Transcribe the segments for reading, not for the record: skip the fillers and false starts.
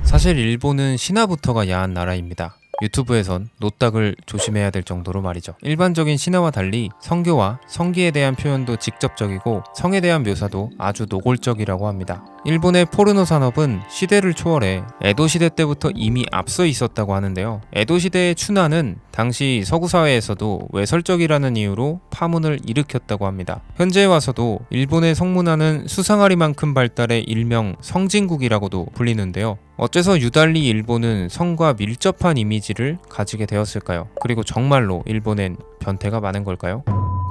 사실 일본은 신화부터가 야한 나라입니다. 유튜브에선 노딱을 조심해야 될 정도로 말이죠. 일반적인 신화와 달리 성교와 성기에 대한 표현도 직접적이고 성에 대한 묘사도 아주 노골적이라고 합니다. 일본의 포르노 산업은 시대를 초월해 에도 시대 때부터 이미 앞서 있었다고 하는데요. 에도 시대의 춘화는 당시 서구 사회에서도 외설적이라는 이유로 파문을 일으켰다고 합니다. 현재에 와서도 일본의 성문화는 수상하리만큼 발달해 일명 성진국이라고도 불리는데요. 어째서 유달리 일본은 성과 밀접한 이미지를 가지게 되었을까요? 그리고 정말로 일본엔 변태가 많은 걸까요?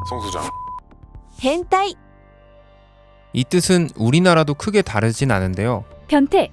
송 소장. 헨타이, 이 뜻은 우리나라도 크게 다르진 않은데요. 변태,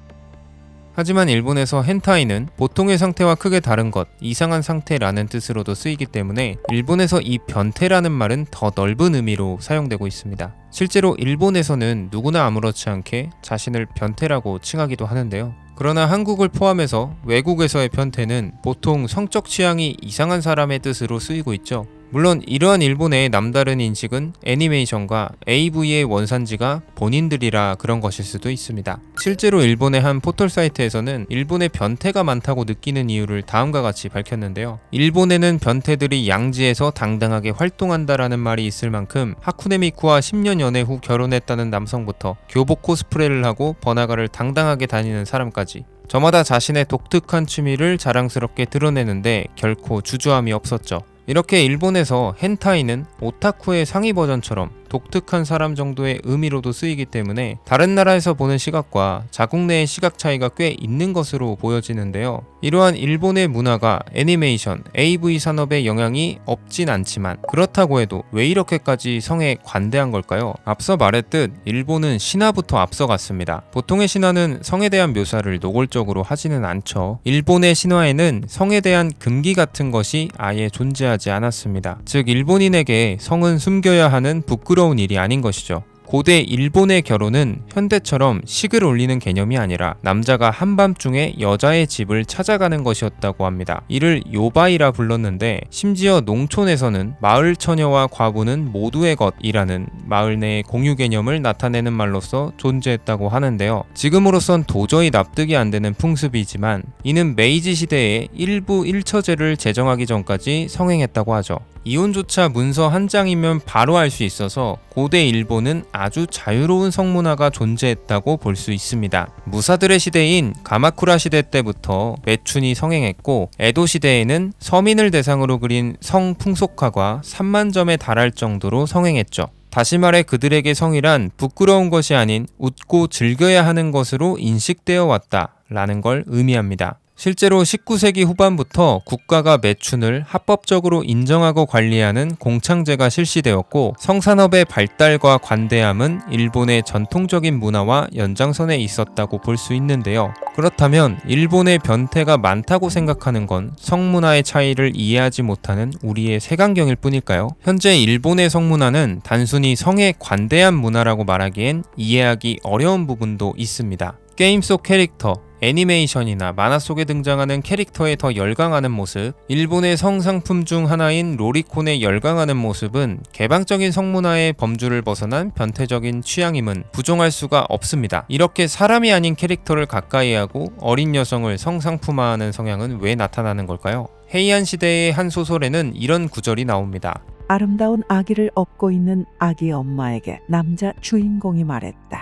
하지만 일본에서 헨타이는 보통의 상태와 크게 다른 것, 이상한 상태라는 뜻으로도 쓰이기 때문에 일본에서 이 변태라는 말은 더 넓은 의미로 사용되고 있습니다. 실제로 일본에서는 누구나 아무렇지 않게 자신을 변태라고 칭하기도 하는데요. 그러나 한국을 포함해서 외국에서의 변태는 보통 성적 취향이 이상한 사람의 뜻으로 쓰이고 있죠. 물론 이러한 일본의 남다른 인식은 애니메이션과 AV의 원산지가 본인들이라 그런 것일 수도 있습니다. 실제로 일본의 한 포털 사이트에서는 일본의 변태가 많다고 느끼는 이유를 다음과 같이 밝혔는데요. 일본에는 변태들이 양지에서 당당하게 활동한다라는 말이 있을 만큼 하쿠네미쿠와 10년 연애 후 결혼했다는 남성부터 교복 코스프레를 하고 번화가를 당당하게 다니는 사람까지 저마다 자신의 독특한 취미를 자랑스럽게 드러내는데 결코 주저함이 없었죠. 이렇게 일본에서 헨타이는 오타쿠의 상위 버전처럼 독특한 사람 정도의 의미로도 쓰이기 때문에 다른 나라에서 보는 시각과 자국 내의 시각 차이가 꽤 있는 것으로 보여지는데요. 이러한 일본의 문화가 애니메이션, AV 산업에 영향이 없진 않지만 그렇다고 해도 왜 이렇게까지 성에 관대한 걸까요? 앞서 말했듯 일본은 신화부터 앞서갔습니다. 보통의 신화는 성에 대한 묘사를 노골적으로 하지는 않죠. 일본의 신화에는 성에 대한 금기 같은 것이 아예 존재하지 않았습니다. 즉 일본인에게 성은 숨겨야 하는 부끄러운 일이 아닌 것이죠. 고대 일본의 결혼은 현대처럼 식을 올리는 개념이 아니라 남자가 한밤중에 여자의 집을 찾아가는 것이었다고 합니다. 이를 요바이라 불렀는데 심지어 농촌에서는 마을 처녀와 과부는 모두의 것이라는 마을 내의 공유 개념을 나타내는 말로서 존재했다고 하는데요. 지금으로선 도저히 납득이 안 되는 풍습이지만 이는 메이지 시대에 일부 1처제를 제정하기 전까지 성행했다고 하죠. 이혼조차 문서 한 장이면 바로 알 수 있어서 고대 일본은 아주 자유로운 성문화가 존재했다고 볼 수 있습니다. 무사들의 시대인 가마쿠라 시대 때부터 매춘이 성행했고 에도 시대에는 서민을 대상으로 그린 성 풍속화가 3만 점에 달할 정도로 성행했죠. 다시 말해 그들에게 성이란 부끄러운 것이 아닌 웃고 즐겨야 하는 것으로 인식되어 왔다라는 걸 의미합니다. 실제로 19세기 후반부터 국가가 매춘을 합법적으로 인정하고 관리하는 공창제가 실시되었고 성산업의 발달과 관대함은 일본의 전통적인 문화와 연장선에 있었다고 볼 수 있는데요. 그렇다면 일본의 변태가 많다고 생각하는 건 성문화의 차이를 이해하지 못하는 우리의 색안경일 뿐일까요? 현재 일본의 성문화는 단순히 성에 관대한 문화라고 말하기엔 이해하기 어려운 부분도 있습니다. 게임 속 캐릭터, 애니메이션이나 만화 속에 등장하는 캐릭터에 더 열광하는 모습, 일본의 성상품 중 하나인 로리콘에 열광하는 모습은 개방적인 성문화의 범주를 벗어난 변태적인 취향임은 부정할 수가 없습니다. 이렇게 사람이 아닌 캐릭터를 가까이하고 어린 여성을 성상품화하는 성향은 왜 나타나는 걸까요? 헤이안 시대의 한 소설에는 이런 구절이 나옵니다. 아름다운 아기를 업고 있는 아기 엄마에게 남자 주인공이 말했다.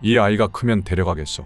이 아이가 크면 데려가겠소.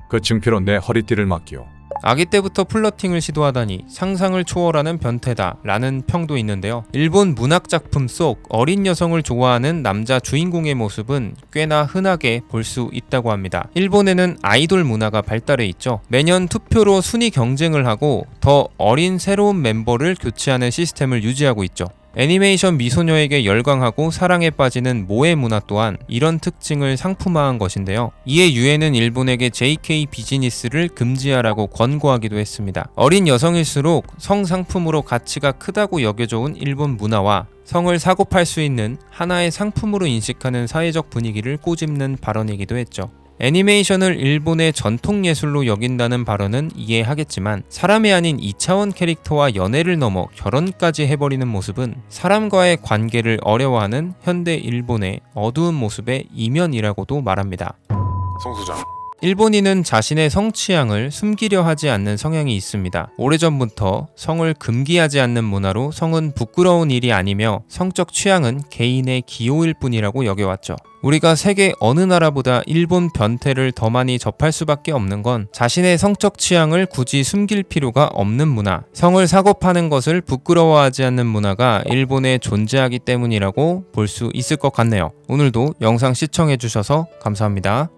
그 증표로 내 허리띠를 맡기오. 아기 때부터 플러팅을 시도하다니 상상을 초월하는 변태다 라는 평도 있는데요. 일본 문학작품 속 어린 여성을 좋아하는 남자 주인공의 모습은 꽤나 흔하게 볼 수 있다고 합니다. 일본에는 아이돌 문화가 발달해 있죠. 매년 투표로 순위 경쟁을 하고 더 어린 새로운 멤버를 교체하는 시스템을 유지하고 있죠. 애니메이션 미소녀에게 열광하고 사랑에 빠지는 모에 문화 또한 이런 특징을 상품화한 것인데요. 이에 유엔은 일본에게 JK 비즈니스를 금지하라고 권고하기도 했습니다. 어린 여성일수록 성상품으로 가치가 크다고 여겨져 온 일본 문화와 성을 사고 팔 수 있는 하나의 상품으로 인식하는 사회적 분위기를 꼬집는 발언이기도 했죠. 애니메이션을 일본의 전통 예술로 여긴다는 발언은 이해하겠지만 사람이 아닌 2차원 캐릭터와 연애를 넘어 결혼까지 해버리는 모습은 사람과의 관계를 어려워하는 현대 일본의 어두운 모습의 이면이라고도 말합니다. 송 소장. 일본인은 자신의 성취향을 숨기려 하지 않는 성향이 있습니다. 오래전부터 성을 금기하지 않는 문화로 성은 부끄러운 일이 아니며 성적 취향은 개인의 기호일 뿐이라고 여겨왔죠. 우리가 세계 어느 나라보다 일본 변태를 더 많이 접할 수밖에 없는 건 자신의 성적 취향을 굳이 숨길 필요가 없는 문화, 성을 사고 파는 것을 부끄러워하지 않는 문화가 일본에 존재하기 때문이라고 볼 수 있을 것 같네요. 오늘도 영상 시청해주셔서 감사합니다.